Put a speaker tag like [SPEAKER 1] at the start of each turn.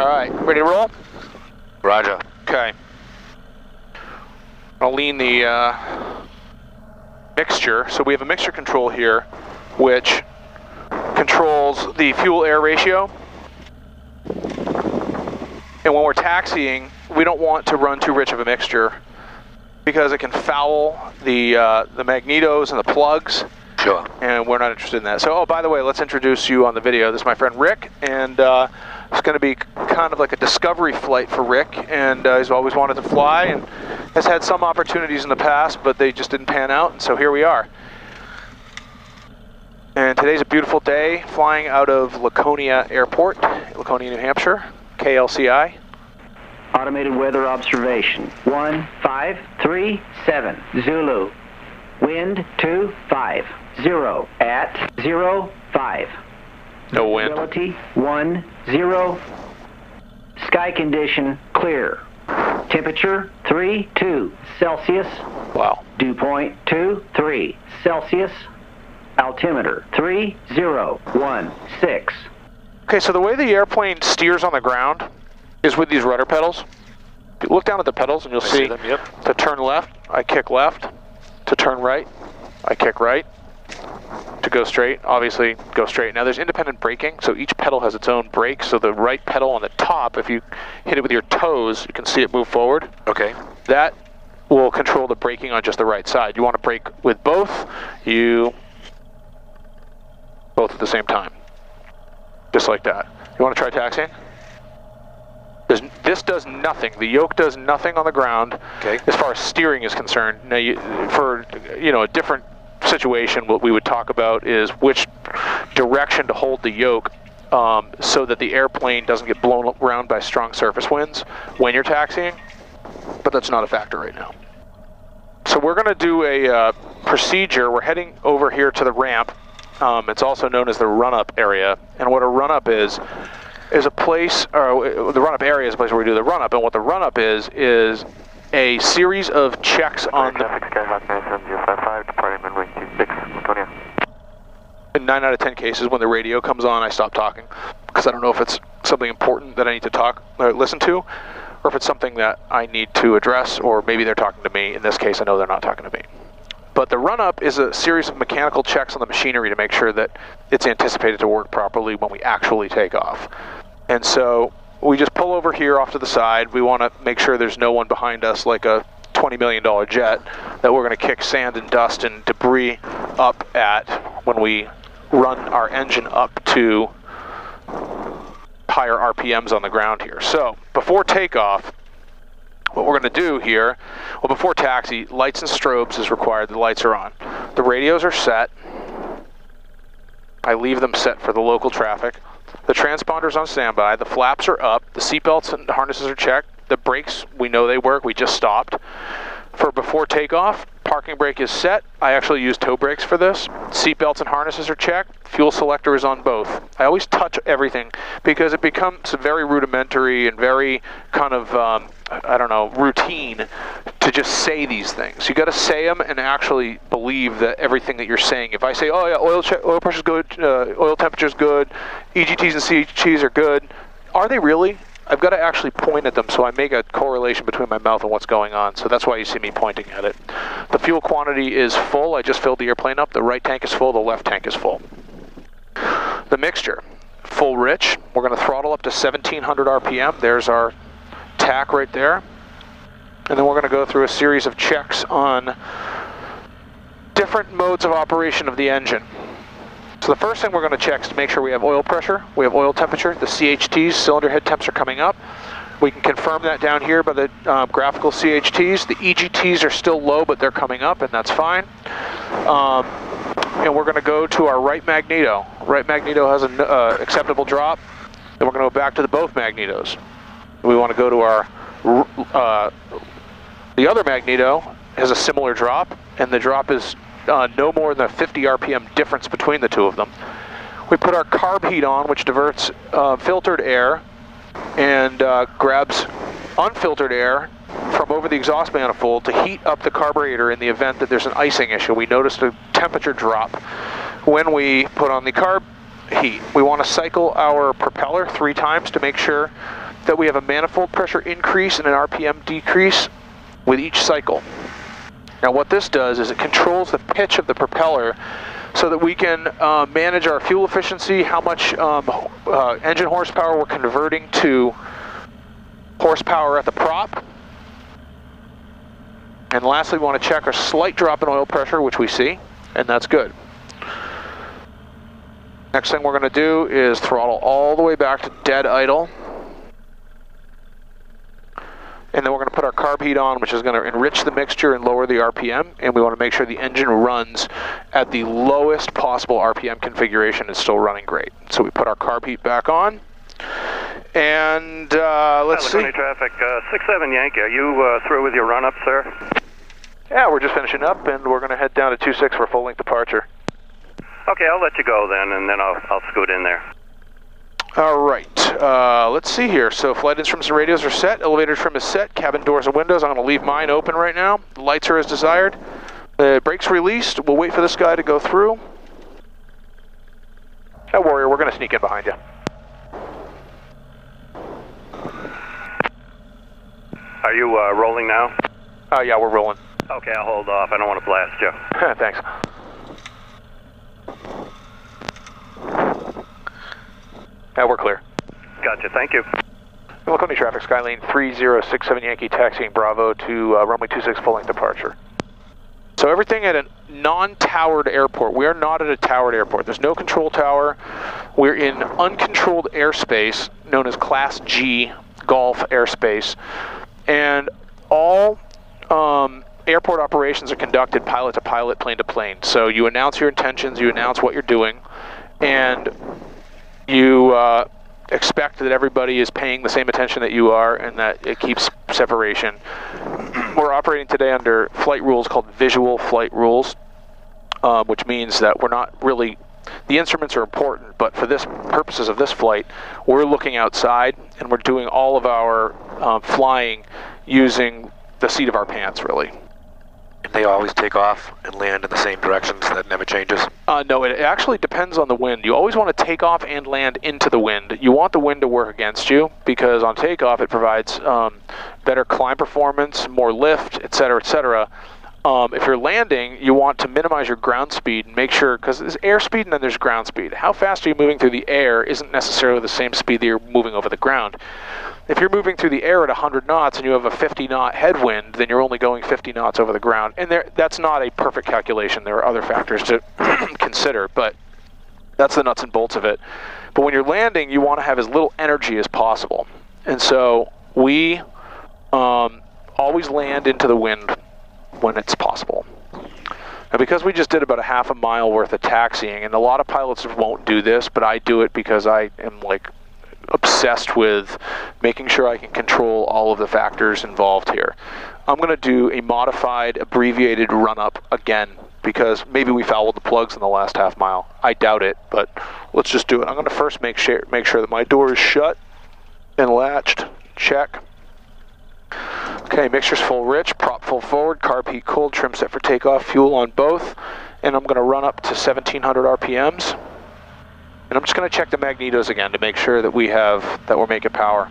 [SPEAKER 1] All right, ready to roll?
[SPEAKER 2] Roger.
[SPEAKER 1] Okay. I'll lean the mixture. So we have a mixture control here, which controls the fuel-air ratio. And when we're taxiing, we don't want to run too rich of a mixture because it can foul the magnetos and the plugs.
[SPEAKER 2] Sure.
[SPEAKER 1] And we're not interested in that. So, oh, by the way, let's introduce you on the video. This is my friend Rick, and it's going to be kind of like a discovery flight for Rick, and he's always wanted to fly and has had some opportunities in the past, but they just didn't pan out, and so here we are. And today's a beautiful day, flying out of Laconia Airport, Laconia, New Hampshire, KLCI.
[SPEAKER 3] Automated weather observation, 1537, Zulu. Wind 250 at 05.
[SPEAKER 1] No wind.
[SPEAKER 3] Visibility 10. Sky condition clear. Temperature 32 Celsius.
[SPEAKER 1] Wow.
[SPEAKER 3] Dew point 23 Celsius. Altimeter 3016.
[SPEAKER 1] Okay, so the way the airplane steers on the ground is with these rudder pedals. Look down at the pedals and you'll see
[SPEAKER 2] them, yep.
[SPEAKER 1] To turn left, I kick left. To turn right, I kick right. To go straight, obviously go straight. Now there's independent braking, so each pedal has its own brake. So the right pedal on the top, if you hit it with your toes, you can see it move forward.
[SPEAKER 2] Okay.
[SPEAKER 1] That will control the braking on just the right side. You want to brake with both, both at the same time. Just like that. You want to try taxiing? This does nothing. The yoke does nothing on the ground.
[SPEAKER 2] Okay.
[SPEAKER 1] As far as steering is concerned. Now, for a different situation, what we would talk about is which direction to hold the yoke so that the airplane doesn't get blown around by strong surface winds when you're taxiing. But that's not a factor right now. So we're going to do a procedure. We're heading over here to the ramp. It's also known as the run-up area. And what a run-up is a place, or the run-up area is a place where we do the run-up, and what the run-up is a series of checks on the... In 9 out of 10 cases, when the radio comes on, I stop talking, because I don't know if it's something important that I need to talk or listen to, or if it's something that I need to address, or maybe they're talking to me. In this case, I know they're not talking to me. But the run-up is a series of mechanical checks on the machinery to make sure that it's anticipated to work properly when we actually take off. And so we just pull over here off to the side. We want to make sure there's no one behind us like a $20 million jet that we're going to kick sand and dust and debris up at when we run our engine up to higher RPMs on the ground here. So before takeoff, what we're going to do here, well, before taxi, lights and strobes is required. The lights are on. The radios are set. I leave them set for the local traffic. The transponder's on standby. The flaps are up. The seatbelts and harnesses are checked. The brakes, we know they work. We just stopped. For before takeoff, parking brake is set. I actually use toe brakes for this. Seatbelts and harnesses are checked. Fuel selector is on both. I always touch everything because it becomes very rudimentary and very kind of, routine to just say these things. You got to say them and actually believe that everything that you're saying. If I say, oh yeah, oil pressure's good, oil temperature's good, EGTs and CHTs are good, are they really? I've got to actually point at them so I make a correlation between my mouth and what's going on. So that's why you see me pointing at it. The fuel quantity is full. I just filled the airplane up. The right tank is full. The left tank is full. The mixture, full rich. We're going to throttle up to 1700 RPM. There's our tack right there. And then we're going to go through a series of checks on different modes of operation of the engine. So the first thing we're going to check is to make sure we have oil pressure, we have oil temperature, the CHTs, cylinder head temps are coming up. We can confirm that down here by the graphical CHTs. The EGTs are still low, but they're coming up, and that's fine. And we're going to go to our right magneto. Right magneto has an acceptable drop. Then we're going to go back to the both magnetos. We want to go to our, the other magneto has a similar drop, and the drop is no more than a 50 RPM difference between the two of them. We put our carb heat on, which diverts filtered air and grabs unfiltered air from over the exhaust manifold to heat up the carburetor in the event that there's an icing issue. We noticed a temperature drop when we put on the carb heat. We want to cycle our propeller 3 times to make sure that we have a manifold pressure increase and an RPM decrease with each cycle. Now what this does is it controls the pitch of the propeller so that we can manage our fuel efficiency, how much engine horsepower we're converting to horsepower at the prop. And lastly, we want to check our slight drop in oil pressure, which we see, and that's good. Next thing we're going to do is throttle all the way back to dead idle. And then we're going to put our carb heat on, which is going to enrich the mixture and lower the RPM. And we want to make sure the engine runs at the lowest possible RPM configuration and still running great. So we put our carb heat back on. And let's see.
[SPEAKER 2] Traffic, 67 Yankee, are you through with your run-up, sir?
[SPEAKER 1] Yeah, we're just finishing up, and we're going to head down to 26 for full-length departure.
[SPEAKER 2] Okay, I'll let you go then, and then I'll scoot in there.
[SPEAKER 1] All right, let's see here. So flight instruments and radios are set, elevator trim is set, cabin doors and windows. I'm going to leave mine open right now. The lights are as desired. The brakes released. We'll wait for this guy to go through. Hey, Warrior, we're going to sneak in behind you.
[SPEAKER 2] Are you rolling now?
[SPEAKER 1] Yeah, we're rolling.
[SPEAKER 2] Okay, I'll hold off. I don't want to blast you.
[SPEAKER 1] Thanks. Yeah, we're clear.
[SPEAKER 2] Gotcha, thank you.
[SPEAKER 1] Laconia traffic, Skylane 3067 Yankee, taxiing Bravo to runway 26 full-length departure. So everything at a non-towered airport. We are not at a towered airport. There's no control tower. We're in uncontrolled airspace, known as Class G Golf airspace. And all airport operations are conducted pilot to pilot, plane to plane. So you announce your intentions, you announce what you're doing, and you expect that everybody is paying the same attention that you are and that it keeps separation. We're operating today under flight rules called visual flight rules, which means that we're not really, the instruments are important, but for this purposes of this flight, we're looking outside and we're doing all of our flying using the seat of our pants, really.
[SPEAKER 4] And they always take off and land in the same directions, that never changes?
[SPEAKER 1] No, it actually depends on the wind. You always want to take off and land into the wind. You want the wind to work against you because on takeoff it provides better climb performance, more lift, etc., etc. If you're landing, you want to minimize your ground speed and make sure, because there's airspeed and then there's ground speed. How fast are you moving through the air isn't necessarily the same speed that you're moving over the ground. If you're moving through the air at 100 knots and you have a 50-knot headwind, then you're only going 50 knots over the ground. And that's not a perfect calculation. There are other factors to consider, but that's the nuts and bolts of it. But when you're landing, you want to have as little energy as possible. And so we always land into the wind when it's possible. Now, because we just did about a half a mile worth of taxiing, and a lot of pilots won't do this, but I do it because I am like obsessed with making sure I can control all of the factors involved here. I'm going to do a modified, abbreviated run-up again, because maybe we fouled the plugs in the last half mile. I doubt it, but let's just do it. I'm going to first make sure that my door is shut and latched. Check. Okay, mixture's full rich, prop full forward, carb heat cold, trim set for takeoff, fuel on both, and I'm going to run up to 1700 RPMs. And I'm just going to check the magnetos again to make sure that we're making power.